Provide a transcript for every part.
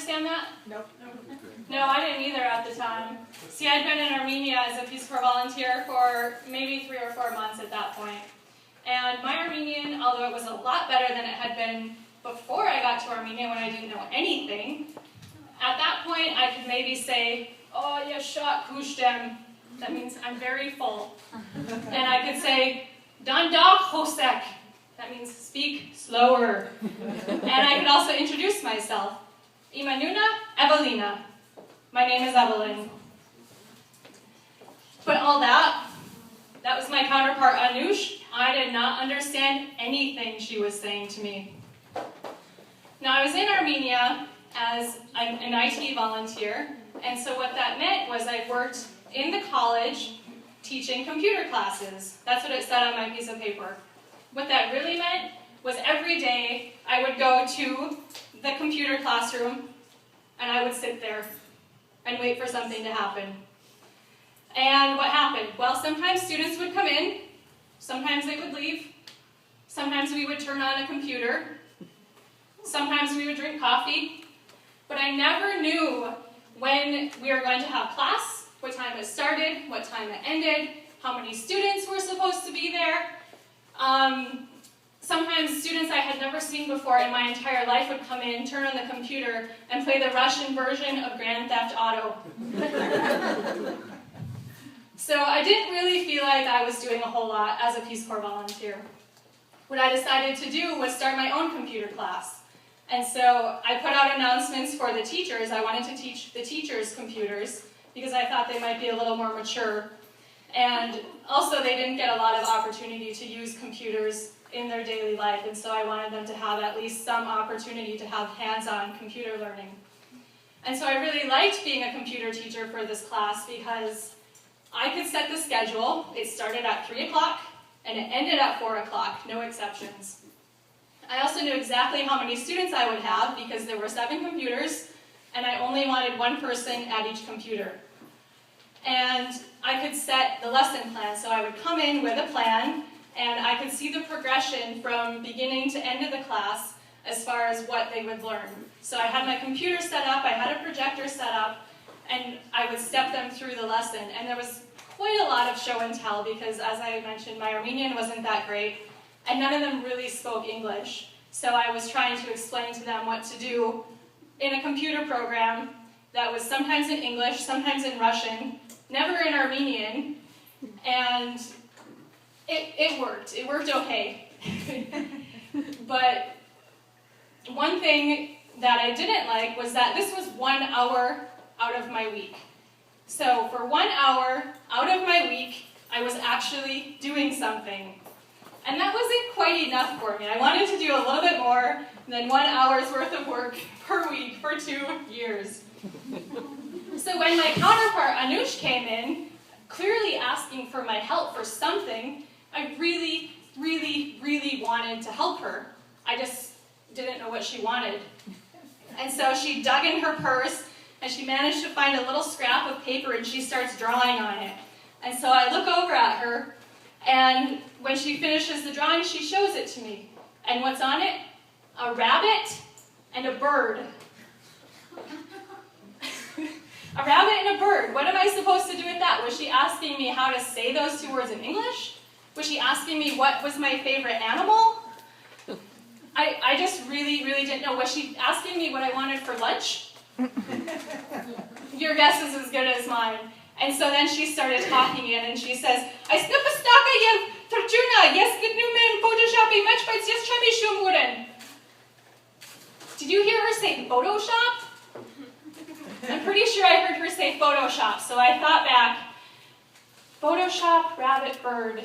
understand that? Nope. No, I didn't either at the time. See, I'd been in Armenia as a Peace Corps volunteer for maybe 3 or 4 months at that point. And my Armenian, although it was a lot better than it had been before I got to Armenia when I didn't know anything, at that point I could maybe say, oh, yeshat kushtem. That means I'm very full. And I could say, dandak hosek. That means speak slower. And I could also introduce myself. Imanuna Evelina. My name is Evelyn. But all that was my counterpart Anush. I did not understand anything she was saying to me. Now I was in Armenia as an IT volunteer, and so what that meant was I worked in the college teaching computer classes. That's what it said on my piece of paper. What that really meant was every day I would go to the computer classroom and I would sit there and wait for something to happen. And what happened? Well, sometimes students would come in, sometimes they would leave, sometimes we would turn on a computer, sometimes we would drink coffee, but I never knew when we were going to have class, what time it started, what time it ended, how many students were supposed to be there. Sometimes students I had never seen before in my entire life would come in, turn on the computer, and play the Russian version of Grand Theft Auto. So I didn't really feel like I was doing a whole lot as a Peace Corps volunteer. What I decided to do was start my own computer class. And so I put out announcements for the teachers. I wanted to teach the teachers computers because I thought they might be a little more mature. And also they didn't get a lot of opportunity to use computers in their daily life, and so I wanted them to have at least some opportunity to have hands-on computer learning. And so I really liked being a computer teacher for this class because I could set the schedule. It started at 3 o'clock and it ended at 4 o'clock, no exceptions. I also knew exactly how many students I would have because there were 7 computers and I only wanted 1 person at each computer. And I could set the lesson plan, so I would come in with a plan and I could see the progression from beginning to end of the class as far as what they would learn. So I had my computer set up, I had a projector set up, and I would step them through the lesson. And there was quite a lot of show and tell because, as I mentioned, my Armenian wasn't that great, and none of them really spoke English. So I was trying to explain to them what to do in a computer program that was sometimes in English, sometimes in Russian, never in Armenian, and it worked. It worked okay. But one thing that I didn't like was that this was 1 hour out of my week. So for 1 hour out of my week, I was actually doing something. And that wasn't quite enough for me. I wanted to do a little bit more than 1 hour's worth of work per week for 2 years. So when my counterpart Anush came in, clearly asking for my help for something, I really, really, really wanted to help her. I just didn't know what she wanted. And so she dug in her purse, and she managed to find a little scrap of paper, and she starts drawing on it. And so I look over at her, and when she finishes the drawing, she shows it to me. And what's on it? A rabbit and a bird. A rabbit and a bird. What am I supposed to do with that? Was she asking me how to say those 2 words in English? Was she asking me what was my favorite animal? I just really, really didn't know. Was she asking me what I wanted for lunch? Your guess is as good as mine. And so then she started talking in, and she says, I snipastaka yev tarjuna, yes numen photoshopping match bites yes chami shumuren. Did you hear her say Photoshop? I'm pretty sure I heard her say Photoshop, so I thought back, Photoshop, rabbit, bird.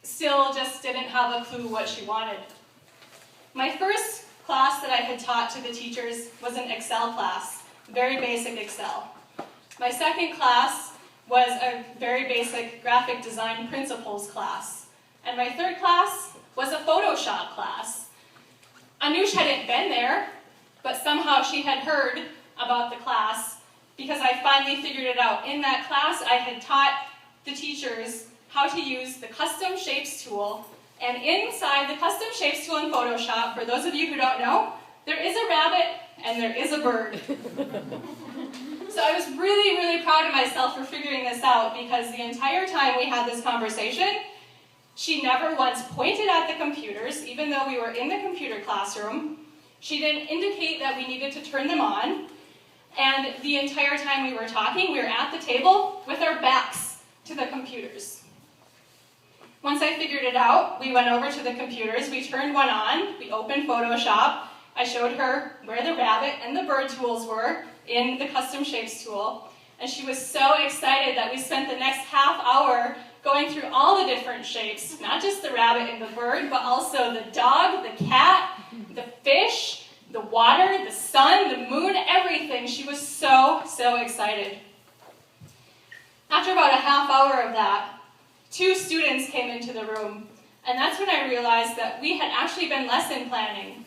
Still just didn't have a clue what she wanted. My first class that I had taught to the teachers was an Excel class, very basic Excel. My second class was a very basic graphic design principles class. And my third class was a Photoshop class. Anush hadn't been there, but somehow she had heard about the class because I finally figured it out. In that class, I had taught the teachers how to use the custom shapes tool, and inside the custom shapes tool in Photoshop, for those of you who don't know, there is a rabbit and there is a bird. So I was really, really proud of myself for figuring this out, because the entire time we had this conversation, she never once pointed at the computers, even though we were in the computer classroom. She didn't indicate that we needed to turn them on. And the entire time we were talking, we were at the table with our backs to the computers. Once I figured it out, we went over to the computers, we turned one on, we opened Photoshop. I showed her where the rabbit and the bird tools were in the custom shapes tool. And she was so excited that we spent the next half hour going through all the different shapes, not just the rabbit and the bird, but also the dog, the cat, the fish, the water, the sun, the moon, everything. She was so, so excited. After about a half hour of that, 2 students came into the room, and that's when I realized that we had actually been lesson planning.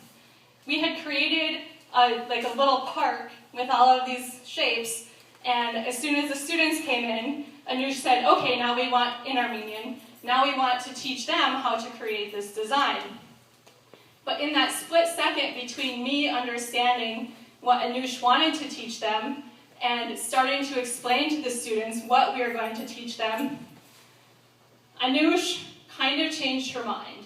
We had created a little park with all of these shapes, and as soon as the students came in, Anush said, okay, now we want, in Armenian, now we want to teach them how to create this design. But in that split second between me understanding what Anush wanted to teach them and starting to explain to the students what we were going to teach them, Anush kind of changed her mind.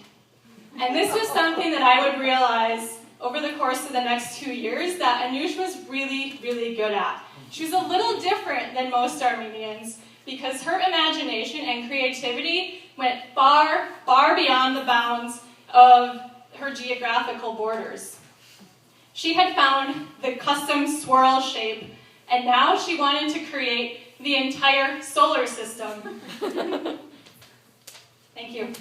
And this was something that I would realize over the course of the next 2 years that Anush was really, really good at. She was a little different than most Armenians because her imagination and creativity went far, far beyond the bounds of her geographical borders. She had found the custom swirl shape, and now she wanted to create the entire solar system. Thank you.